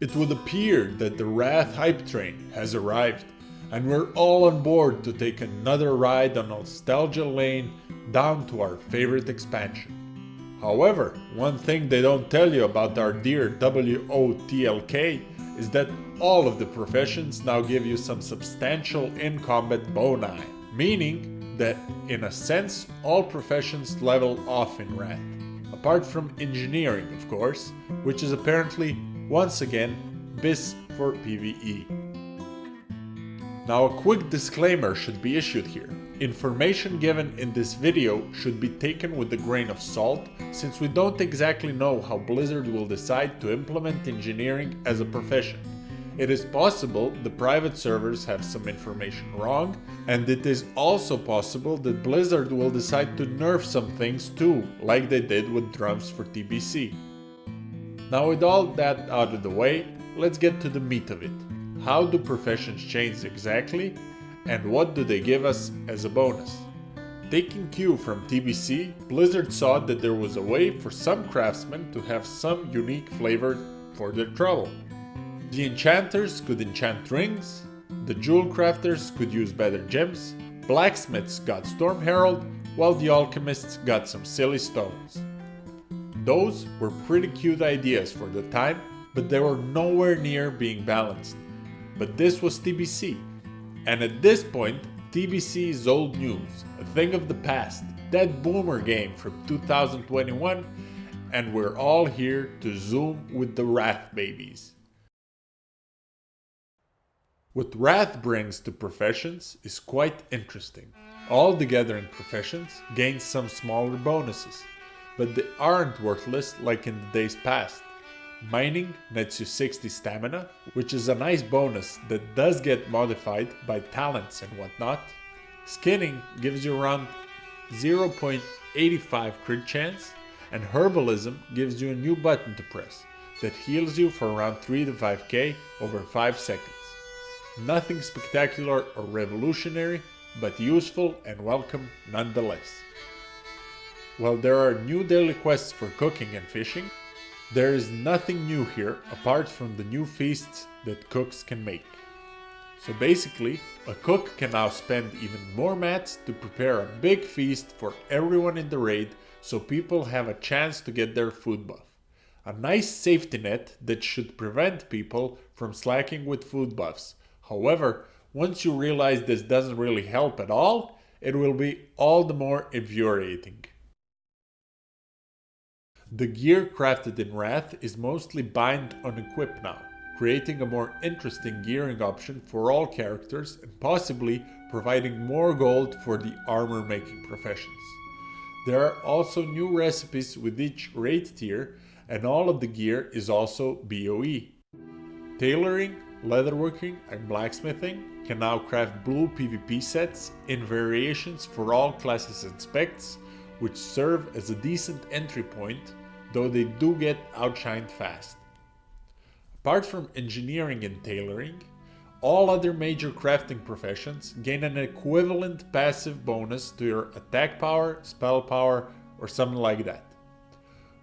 It would appear that the Wrath hype train has arrived, and we're all on board to take another ride on Nostalgia Lane down to our favorite expansion. However, one thing they don't tell you about our dear WOTLK is that all of the professions now give you some substantial in-combat boni, meaning that in a sense all professions level off in Wrath, apart from engineering of course, which is apparently once again BIS for PvE. Now a quick disclaimer should be issued here. Information given in this video should be taken with a grain of salt, since we don't exactly know how Blizzard will decide to implement engineering as a profession. It is possible the private servers have some information wrong, and it is also possible that Blizzard will decide to nerf some things too, like they did with drums for TBC. Now with all that out of the way, let's get to the meat of it. How do professions change exactly, and what do they give us as a bonus? Taking cue from TBC, Blizzard saw that there was a way for some craftsmen to have some unique flavor for their trouble. The enchanters could enchant rings, the jewelcrafters could use better gems, blacksmiths got Storm Herald, while the alchemists got some silly stones. Those were pretty cute ideas for the time, but they were nowhere near being balanced. But this was TBC. And at this point, TBC is old news, a thing of the past, that boomer game from 2021, and we're all here to zoom with the Wrath babies. What Wrath brings to professions is quite interesting. All the gathering professions gain some smaller bonuses, but they aren't worthless like in the days past. Mining nets you 60 stamina, which is a nice bonus that does get modified by talents and whatnot. Skinning gives you around 0.85 crit chance, and herbalism gives you a new button to press that heals you for around 3 to 5k over 5 seconds. Nothing spectacular or revolutionary, but useful and welcome nonetheless. While there are new daily quests for cooking and fishing, there is nothing new here apart from the new feasts that cooks can make. So basically, a cook can now spend even more mats to prepare a big feast for everyone in the raid, so people have a chance to get their food buff. A nice safety net that should prevent people from slacking with food buffs. However, once you realize this doesn't really help at all, it will be all the more infuriating. The gear crafted in Wrath is mostly bind on equip now, creating a more interesting gearing option for all characters and possibly providing more gold for the armor making professions. There are also new recipes with each raid tier, and all of the gear is also BOE. Tailoring, Leatherworking and Blacksmithing can now craft blue PvP sets in variations for all classes and specs, which serve as a decent entry point, though they do get outshined fast. Apart from engineering and tailoring, all other major crafting professions gain an equivalent passive bonus to your attack power, spell power, or something like that.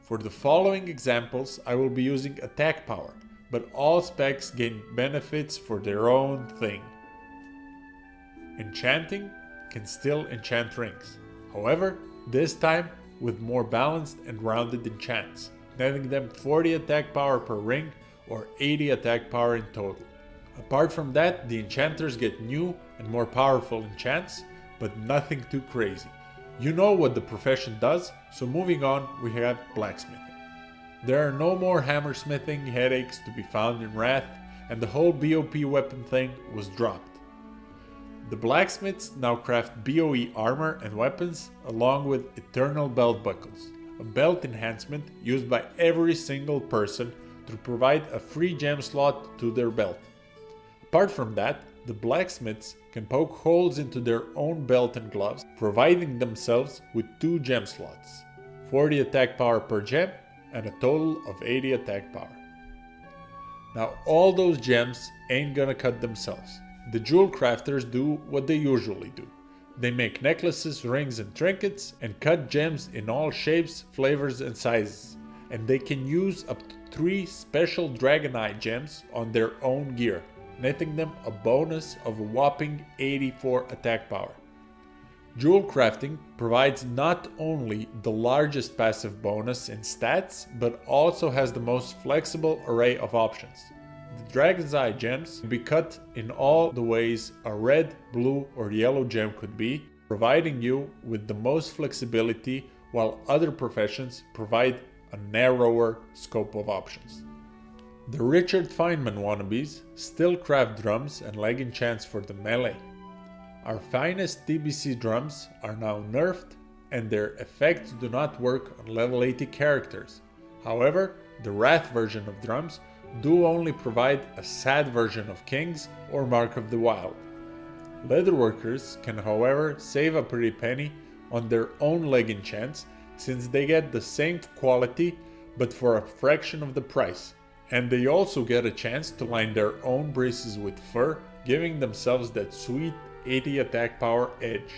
For the following examples, I will be using attack power, but all specs gain benefits for their own thing. Enchanting can still enchant rings, however, this time with more balanced and rounded enchants, netting them 40 attack power per ring or 80 attack power in total. Apart from that, the enchanters get new and more powerful enchants, but nothing too crazy. You know what the profession does, so moving on, we have blacksmithing. There are no more hammersmithing headaches to be found in Wrath, and the whole BOP weapon thing was dropped. The blacksmiths now craft BOE armor and weapons along with eternal belt buckles, a belt enhancement used by every single person to provide a free gem slot to their belt. Apart from that, the blacksmiths can poke holes into their own belt and gloves, providing themselves with 2 gem slots, 40 attack power per gem and a total of 80 attack power. Now all those gems ain't gonna cut themselves. The jewel crafters do what they usually do. They make necklaces, rings and trinkets and cut gems in all shapes, flavors and sizes, and they can use up to 3 special Dragonite gems on their own gear, netting them a bonus of a whopping 84 attack power. Jewelcrafting provides not only the largest passive bonus in stats, but also has the most flexible array of options. The Dragon's Eye gems can be cut in all the ways a red, blue or yellow gem could be, providing you with the most flexibility, while other professions provide a narrower scope of options. The Richard Feynman wannabes still craft drums and leg enchants for the melee. Our finest TBC drums are now nerfed and their effects do not work on level 80 characters. However, the Wrath version of drums do only provide a sad version of Kings or Mark of the Wild. Leatherworkers can however save a pretty penny on their own leg enchants since they get the same quality but for a fraction of the price. And they also get a chance to line their own braces with fur, giving themselves that sweet 80 attack power edge.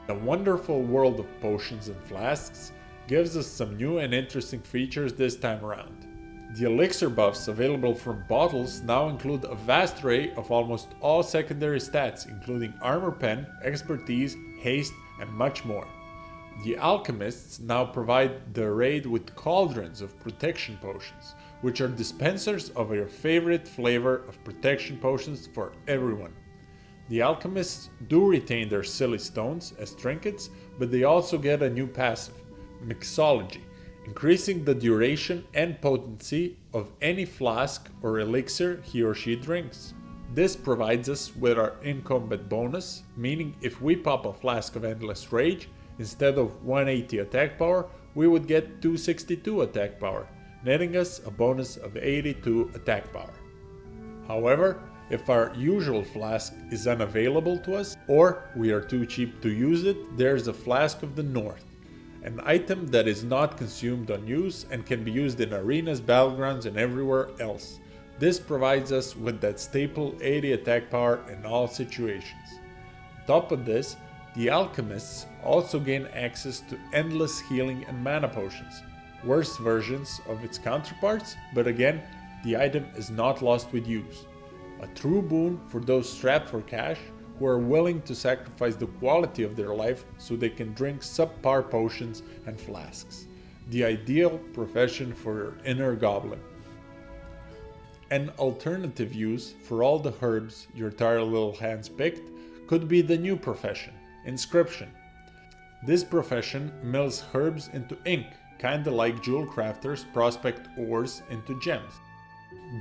The wonderful world of potions and flasks gives us some new and interesting features this time around. The elixir buffs available from bottles now include a vast array of almost all secondary stats, including armor pen, expertise, haste, and much more. The alchemists now provide the raid with cauldrons of protection potions, which are dispensers of your favorite flavor of protection potions for everyone. The alchemists do retain their silly stones as trinkets, but they also get a new passive, mixology, increasing the duration and potency of any flask or elixir he or she drinks. This provides us with our in-combat bonus, meaning if we pop a flask of Endless Rage, instead of 180 attack power, we would get 262 attack power, netting us a bonus of 82 attack power. However, if our usual flask is unavailable to us, or we are too cheap to use it, there's a Flask of the North, an item that is not consumed on use and can be used in arenas, battlegrounds, and everywhere else. This provides us with that staple 80 attack power in all situations. On top of this, the alchemists also gain access to endless healing and mana potions, worse versions of its counterparts, but again, the item is not lost with use. A true boon for those strapped for cash who are willing to sacrifice the quality of their life so they can drink subpar potions and flasks. The ideal profession for your inner goblin. An alternative use for all the herbs your tired little hands picked could be the new profession, Inscription. This profession mills herbs into ink, kinda like jewel crafters prospect ores into gems.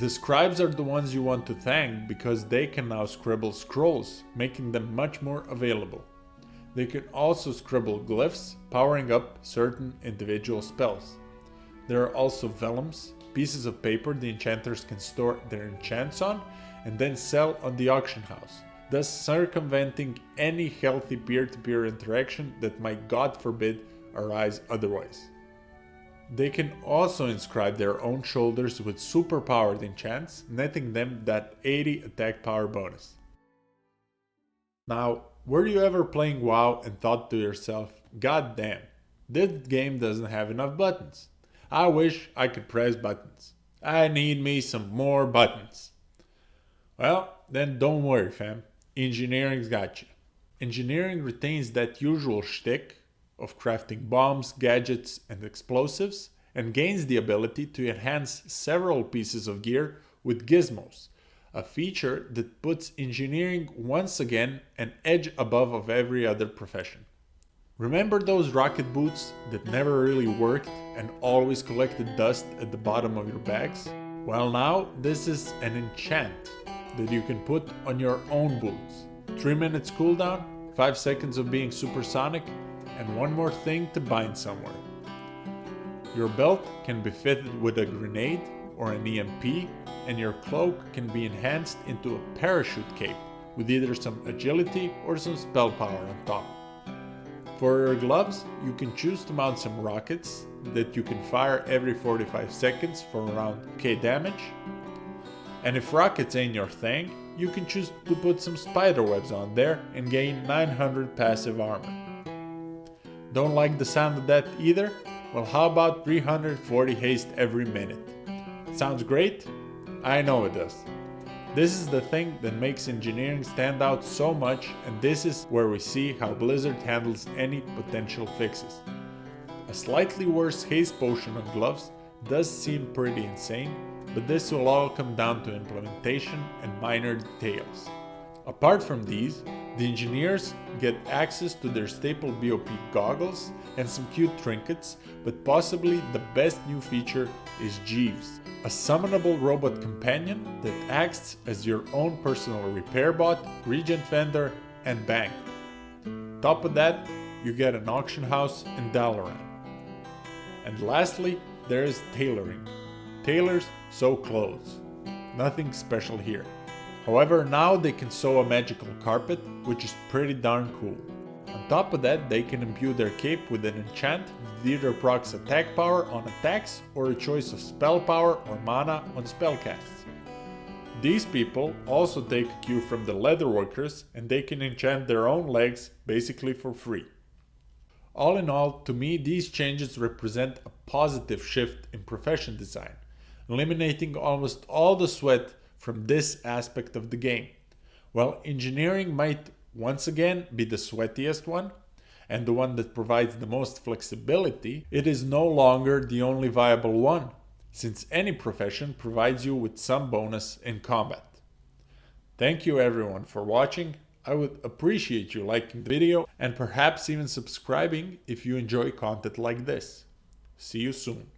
The scribes are the ones you want to thank because they can now scribble scrolls, making them much more available. They can also scribble glyphs, powering up certain individual spells. There are also vellums, pieces of paper the enchanters can store their enchants on and then sell on the auction house, thus circumventing any healthy peer-to-peer interaction that might, God forbid, arise otherwise. They can also inscribe their own shoulders with super-powered enchants, netting them that 80 attack power bonus. Now, were you ever playing WoW and thought to yourself, God damn, this game doesn't have enough buttons. I wish I could press buttons. I need me some more buttons. Well, then don't worry fam, engineering's got you. Engineering retains that usual shtick of crafting bombs, gadgets, and explosives, and gains the ability to enhance several pieces of gear with gizmos, a feature that puts engineering once again an edge above of every other profession. Remember those rocket boots that never really worked and always collected dust at the bottom of your bags? Well, now this is an enchant that you can put on your own boots. 3 minutes cooldown, 5 seconds of being supersonic, and one more thing to bind somewhere. Your belt can be fitted with a grenade or an EMP, and your cloak can be enhanced into a parachute cape with either some agility or some spell power on top. For your gloves, you can choose to mount some rockets that you can fire every 45 seconds for around K damage. And if rockets ain't your thing, you can choose to put some spider webs on there and gain 900 passive armor. Don't like the sound of that either? Well, how about 340 haste every minute? Sounds great? I know it does. This is the thing that makes engineering stand out so much, and this is where we see how Blizzard handles any potential fixes. A slightly worse haste potion on gloves does seem pretty insane, but this will all come down to implementation and minor details. Apart from these, the engineers get access to their staple BOP goggles and some cute trinkets, but possibly the best new feature is Jeeves, a summonable robot companion that acts as your own personal repair bot, regent vendor, and bank. Top of that, you get an auction house in Dalaran. And lastly, there is tailoring. Tailors sew clothes. Nothing special here. However, now they can sew a magical carpet, which is pretty darn cool. On top of that, they can imbue their cape with an enchant that either procs attack power on attacks or a choice of spell power or mana on spellcasts. These people also take a cue from the leatherworkers, and they can enchant their own legs basically for free. All in all, to me these changes represent a positive shift in profession design, eliminating almost all the sweat from this aspect of the game. While engineering might once again be the sweatiest one, and the one that provides the most flexibility, it is no longer the only viable one, since any profession provides you with some bonus in combat. Thank you everyone for watching. I would appreciate you liking the video and perhaps even subscribing if you enjoy content like this. See you soon.